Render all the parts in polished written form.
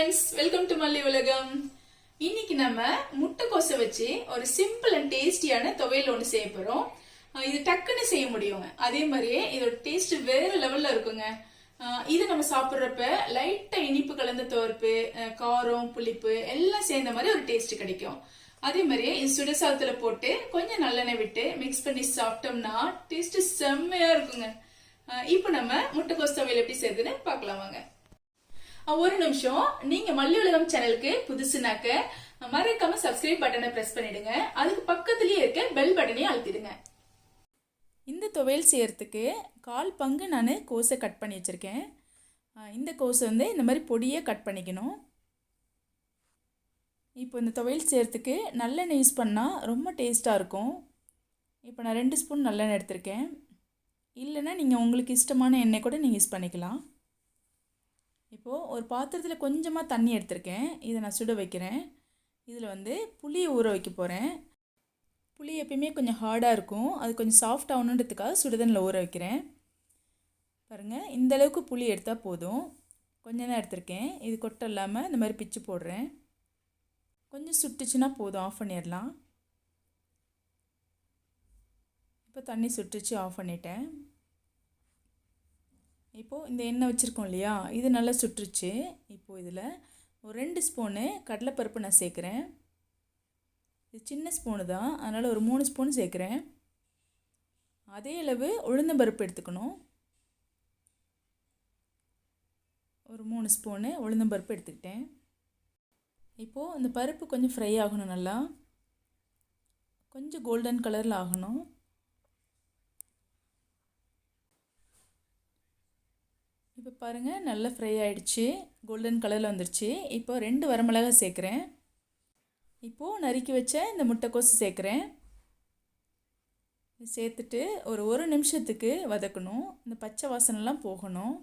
friends, welcome to Malli Ulagam. இன்னைக்கு நம்ம முட்டைக்கோஸை வச்சு ஒரு சிம்பிள் அண்ட் டேஸ்டியான துவையல் ஒன்று செய்ய போறோம். இது டக்குன்னு செய்ய முடியுங்க. அதே மாதிரியே இதோட டேஸ்ட் வேற லெவல்ல இருக்குங்க. இது நம்ம சாப்பிட்றப்ப லைட்டா இனிப்பு கலந்த துவர்ப்பு, காரம், புளிப்பு எல்லாம் சேர்ந்த மாதிரி ஒரு டேஸ்ட் கிடைக்கும். அதே மாதிரியே இது சுடசாதத்துல போட்டு கொஞ்சம் நல்லெண்ணெய் விட்டு மிக்ஸ் பண்ணி சாப்பிட்டோம்னா டேஸ்ட் செம்மையா இருக்குங்க. இப்போ நம்ம முட்டைக்கோஸ் துவையல் எப்படி செய்யுதுன்னு பார்க்கலாம் வாங்க. ஒரு நிமிஷம், நீங்க மல்லி உலகம் சேனலுக்கு புதுசுனாக்க மறக்காம சப்ஸ்கிரைப் பட்டனை பிரஸ் பண்ணிடுங்க. அதுக்கு பக்கத்துலயே இருக்க பெல் பட்டனையும் அழுத்திடுங்க. இந்த துவையல் செய்யறதுக்கு 1/4 பங்கு நான் கோஸை கட் பண்ணி வச்சிருக்கேன். இந்த கோஸை வந்து இந்த மாதிரி பொடியை கட் பண்ணிக்கணும். இப்போ இந்த துவையல் செய்யறதுக்கு நல்லெண்ணெய் யூஸ் பண்ணால் ரொம்ப டேஸ்ட்டாக இருக்கும். இப்போ நான் 2 ஸ்பூன் நல்லெண்ணெய் எடுத்திருக்கேன். இல்லைன்னா நீங்கள் உங்களுக்கு இஷ்டமான எண்ணெய் கூட நீங்கள் யூஸ் பண்ணிக்கலாம். இப்போது ஒரு பாத்திரத்தில் கொஞ்சமாக தண்ணி எடுத்திருக்கேன். இதை நான் சுட வைக்கிறேன். இதில் வந்து புளியை ஊற வைக்க போகிறேன். புளி எப்பயுமே கொஞ்சம் ஹார்டாக இருக்கும், அது கொஞ்சம் சாஃப்ட் ஆகணுன்றதுக்காக சுடுதண்ணில் ஊற வைக்கிறேன். பாருங்கள், இந்த அளவுக்கு புளி எடுத்தால் போதும். கொஞ்சம் தான் எடுத்திருக்கேன். இது கொட்டை இல்லாமல் இந்த மாதிரி பிச்சு போடுறேன். கொஞ்சம் சுட்டுச்சுன்னா போதும், ஆஃப் பண்ணிடலாம். இப்போ தண்ணி சுட்டுச்சு, ஆஃப் பண்ணிட்டேன். இப்போது இந்த எண்ணெய் வச்சுருக்கோம் இல்லையா, இது நல்லா சுட்டுருச்சு. இப்போது இதில் ஒரு 2 ஸ்பூனு கடலைப்பருப்பு நான் சேர்க்குறேன். இது சின்ன ஸ்பூனு தான், அதனால் ஒரு 3 ஸ்பூன் சேர்க்குறேன். அதே அளவு உளுந்தம்பருப்பு எடுத்துக்கணும். ஒரு 3 ஸ்பூனு உளுந்தம்பருப்பு எடுத்துக்கிட்டேன். இப்போது இந்த பருப்பு கொஞ்சம் ஃப்ரை ஆகணும், நல்லா கொஞ்சம் கோல்டன் கலரில் ஆகணும். இப்போ பாருங்கள், நல்லா ஃப்ரை ஆகிடுச்சு, கோல்டன் கலரில் வந்துடுச்சு. இப்போ 2 வரமிளகாய் சேர்க்குறேன். இப்போது நறுக்கி வச்ச இந்த முட்டைக்கோசு சேர்க்குறேன். சேர்த்துட்டு ஒரு நிமிஷத்துக்கு வதக்கணும். இந்த பச்சை வாசனைலாம் போகணும்.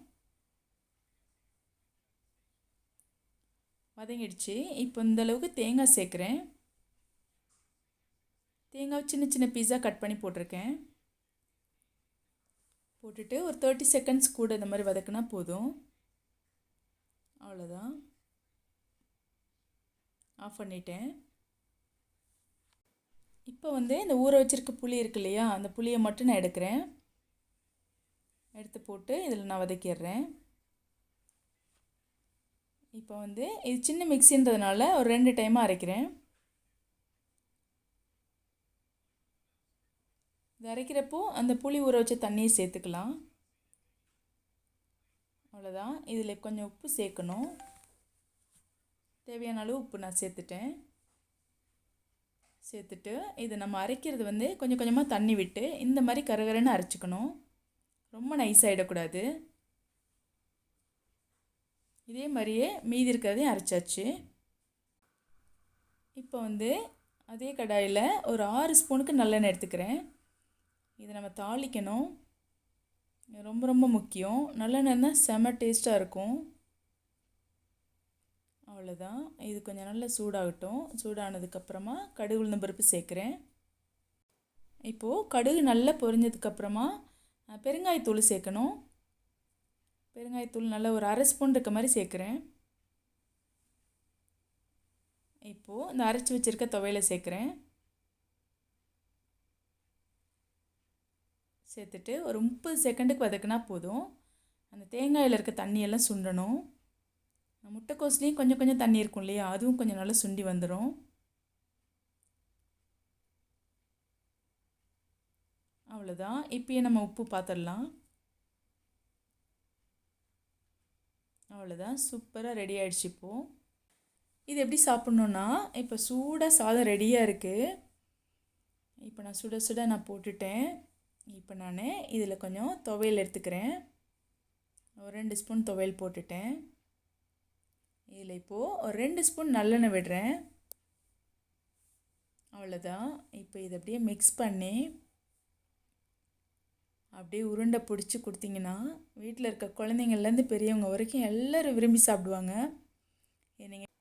வதங்கிடுச்சு. இப்போ இந்தளவுக்கு தேங்காய் சேர்க்குறேன். தேங்காய் சின்ன சின்ன பீஸாக கட் பண்ணி போட்டிருக்கேன். போட்டுட்டு ஒரு 30 செகண்ட்ஸ் கூட இந்த மாதிரி வதக்குனா போதும். அவ்வளோதான், ஆஃப் பண்ணிட்டேன். இப்போ வந்து இந்த ஊற வச்சுருக்க புளி இருக்கு இல்லையா, அந்த புளியை மட்டும் நான் எடுக்கிறேன். எடுத்து போட்டு இதில் நான் வதக்கிடுறேன். இப்போ வந்து இது சின்ன மிக்ஸின்றதுனால ஒரு 2 டைமாக அரைக்கிறேன். இது அரைக்கிறப்போ அந்த புளி ஊற வச்ச தண்ணியை சேர்த்துக்கலாம். அவ்வளோதான். இதில் கொஞ்சம் உப்பு சேர்க்கணும். தேவையான அளவு உப்பு நான் சேர்த்துட்டேன். சேர்த்துட்டு இது நம்ம அரைக்கிறது வந்து கொஞ்சம் கொஞ்சமாக தண்ணி விட்டு இந்த மாதிரி கரகரன்னு அரைச்சிக்கணும். ரொம்ப நைஸ் ஆகிடக்கூடாது. இதே மாதிரியே மீதி இருக்கிறதையும் அரைச்சாச்சு. இப்போ வந்து அதே கடாயில் ஒரு 6 ஸ்பூனுக்கு நல்லெண்ணெய் எடுத்துக்கிறேன். இதை நம்ம தாளிக்கணும். ரொம்ப ரொம்ப முக்கியம். நல்லெண்ணெய் தான் செம டேஸ்ட்டாக இருக்கும். அவ்வளோதான். இது கொஞ்சம் நல்லா சூடாகட்டும். சூடானதுக்கப்புறமா கடுகு உளுந்தம் பருப்பு சேர்க்குறேன். இப்போது கடுகு நல்லா பொரிஞ்சதுக்கப்புறமா பெருங்காயத்தூள் சேர்க்கணும். பெருங்காயத்தூள் நல்லா ஒரு 1/2 ஸ்பூன் இருக்க மாதிரி சேர்க்குறேன். இப்போது இந்த அரைச்சி வச்சுருக்க துவையலை சேர்க்குறேன். சேர்த்துட்டு ஒரு 30 செகண்டுக்கு வதக்குனா போதும். அந்த தேங்காயில் இருக்க தண்ணியெல்லாம் சுண்டணும். முட்டைக்கோஸ்லேயும் கொஞ்சம் கொஞ்சம் தண்ணி இருக்கும் இல்லையா, அதுவும் கொஞ்சம் நல்லா சுண்டி வந்துடும். அவ்வளோதான். இப்போயே நம்ம உப்பு பார்த்துடலாம். அவ்வளோதான், சூப்பராக ரெடி ஆகிடுச்சு. இப்போது இது எப்படி சாப்பிட்ணுன்னா, இப்போ சூடாக சாதம் ரெடியாக இருக்குது. இப்போ நான் சுட சுட நான் போட்டுட்டேன். இப்போ நான் இதில் கொஞ்சம் துவையல் எடுத்துக்கிறேன். ஒரு 2 ஸ்பூன் துவையல் போட்டுட்டேன். இதில் இப்போது ஒரு 2 ஸ்பூன் நல்லெண்ணெய் விடுறேன். அவ்வளோதான். இப்போ இதை அப்படியே மிக்ஸ் பண்ணி அப்படியே உருண்டை பிடிச்சி கொடுத்தீங்கன்னா வீட்டில் இருக்க குழந்தைங்கள்லேருந்து பெரியவங்க வரைக்கும் எல்லோரும் விரும்பி சாப்பிடுவாங்க. நீங்கள்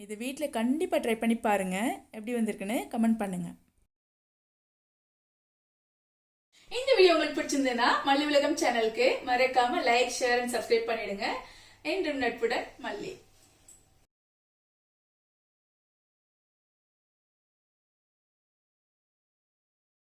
இது வீட்டில் கண்டிப்பாக ட்ரை பண்ணி பாருங்கள். எப்படி வந்திருக்குன்னு கமெண்ட் பண்ணுங்கள். இந்த வீடியோ உங்களுக்கு பிடிச்சிருந்ததுன்னா மல்லி உலகம் சேனலுக்கு மறக்காம லைக், ஷேர் அண்ட் சப்ஸ்கிரைப் பண்ணிடுங்க. என்றும் நட்புடன் மல்லி.